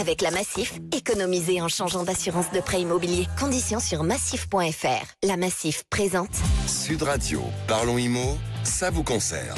Avec la Massif, économisez en changeant d'assurance de prêt immobilier. Conditions sur massif.fr. La Massif présente Sud Radio, parlons IMO, ça vous concerne.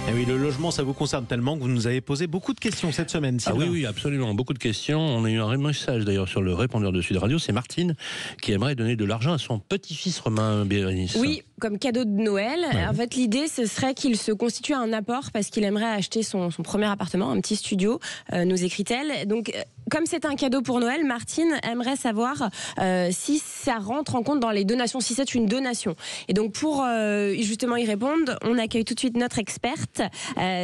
Eh oui, le logement, ça vous concerne tellement que vous nous avez posé beaucoup de questions cette semaine. Ah oui, absolument, beaucoup de questions. On a eu un message d'ailleurs sur le répondeur de Sud Radio. C'est Martine qui aimerait donner de l'argent à son petit-fils Romain, Bérénice. Oui, comme cadeau de Noël. Ouais. En fait, l'idée, ce serait qu'il se constitue un apport parce qu'il aimerait acheter son premier appartement, un petit studio, nous écrit-elle. Donc, comme c'est un cadeau pour Noël, Martine aimerait savoir si ça rentre en compte dans les donations, si c'est une donation. Et donc, pour justement y répondre, on accueille tout de suite notre experte.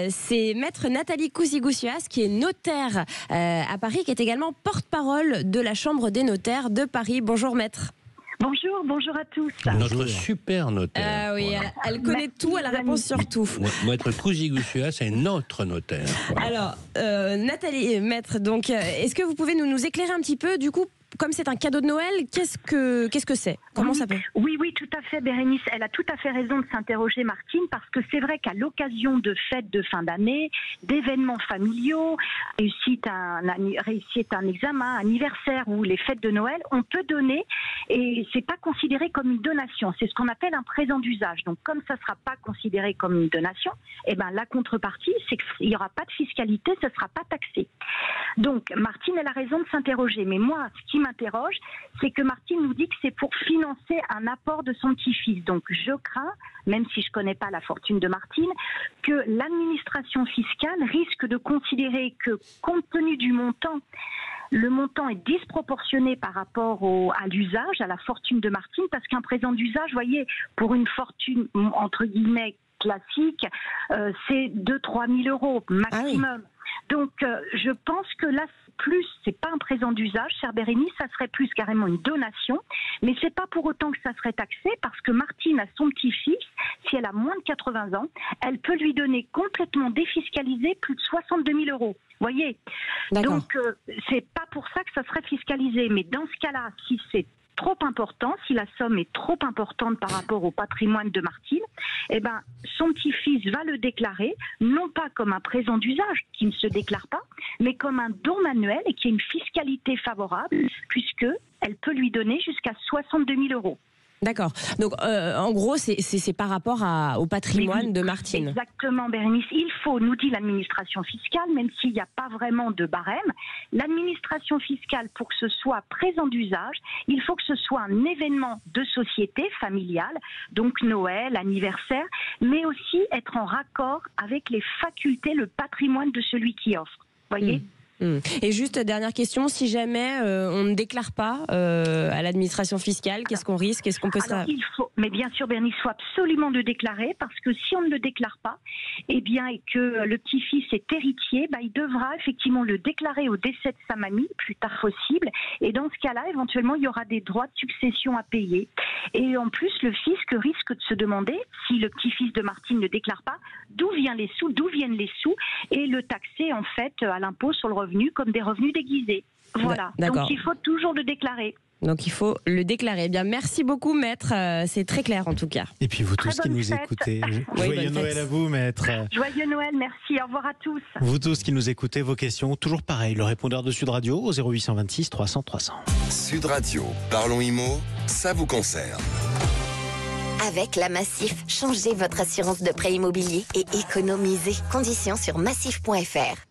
C'est maître Nathalie Cousigoussias, qui est notaire à Paris, qui est également porte-parole de la Chambre des notaires de Paris. Bonjour maître. Bonjour à tous. Notre super notaire. Oui, elle connaît tout, elle a la réponse sur tout. Maître Cousigoussias, c'est notre notaire. Alors, Nathalie, maître, donc, est-ce que vous pouvez nous éclairer un petit peu, du coup, comme c'est un cadeau de Noël, qu'est-ce que c'est? Comment ça peut? Oui, tout à fait, Bérénice. Elle a tout à fait raison de s'interroger, Martine, parce que c'est vrai qu'à l'occasion de fêtes de fin d'année, d'événements familiaux, réussite un examen, anniversaire ou les fêtes de Noël, on peut donner et c'est pas considéré comme une donation. C'est ce qu'on appelle un présent d'usage. Donc, comme ça sera pas considéré comme une donation, eh ben la contrepartie, c'est qu'il y aura pas de fiscalité, ça sera pas taxé. Donc, Martine, elle a raison de s'interroger. Mais moi, ce qui m'interroge, c'est que Martine nous dit que c'est pour financer un apport de son petit-fils. Donc, je crains, même si je connais pas la fortune de Martine, que l'administration fiscale risque de considérer que, compte tenu du montant, le montant est disproportionné par rapport à l'usage, à la fortune de Martine, parce qu'un présent d'usage, voyez, pour une fortune, entre guillemets, classique, c'est 2-3 000 euros maximum. Ah oui. Donc, je pense que là, c'est pas un présent d'usage, chère Bérénice, ça serait plus carrément une donation, mais c'est pas pour autant que ça serait taxé, parce que Martine a son petit-fils, si elle a moins de 80 ans, elle peut lui donner complètement défiscalisé plus de 62 000 euros. Voyez. Donc, c'est pas pour ça que ça serait fiscalisé, mais dans ce cas-là, si c'est trop important, si la somme est trop importante par rapport au patrimoine de Martine, eh ben, son petit-fils va le déclarer, non pas comme un présent d'usage qui ne se déclare pas, mais comme un don manuel et qui a une fiscalité favorable, puisque elle peut lui donner jusqu'à 62 000 euros. D'accord. Donc, en gros, c'est par rapport au patrimoine de Martine. Exactement, Bérénice. Il faut, nous dit l'administration fiscale, même s'il n'y a pas vraiment de barème, l'administration fiscale, pour que ce soit présent d'usage, il faut que ce soit un événement de société familiale, donc Noël, anniversaire, mais aussi être en raccord avec les facultés, le patrimoine de celui qui offre. Voyez ? Et juste dernière question, si jamais on ne déclare pas à l'administration fiscale, qu'est-ce qu'on risque? Est-ce qu'on peut Mais bien sûr, Bernice, il faut absolument le déclarer, parce que si on ne le déclare pas, et que le petit-fils est héritier, il devra effectivement le déclarer au décès de sa mamie, le plus tard possible, et dans ce cas-là, éventuellement, il y aura des droits de succession à payer. Et en plus, le fisc risque de se demander, si le petit-fils de Martine ne déclare pas, d'où viennent les sous, et le taxer en fait à l'impôt sur le revenu comme des revenus déguisés. Voilà. Donc il faut toujours le déclarer. Donc il faut le déclarer. Eh bien, merci beaucoup, maître. C'est très clair en tout cas. Et puis vous tous qui nous écoutez, joyeux Noël à vous, maître. Joyeux Noël, merci. Au revoir à tous. Vous tous qui nous écoutez, vos questions, toujours pareil, le répondeur de Sud Radio au 0826 300 300. Sud Radio, parlons IMO, ça vous concerne. Avec la Massif, changez votre assurance de prêt immobilier et économisez. Conditions sur massif.fr.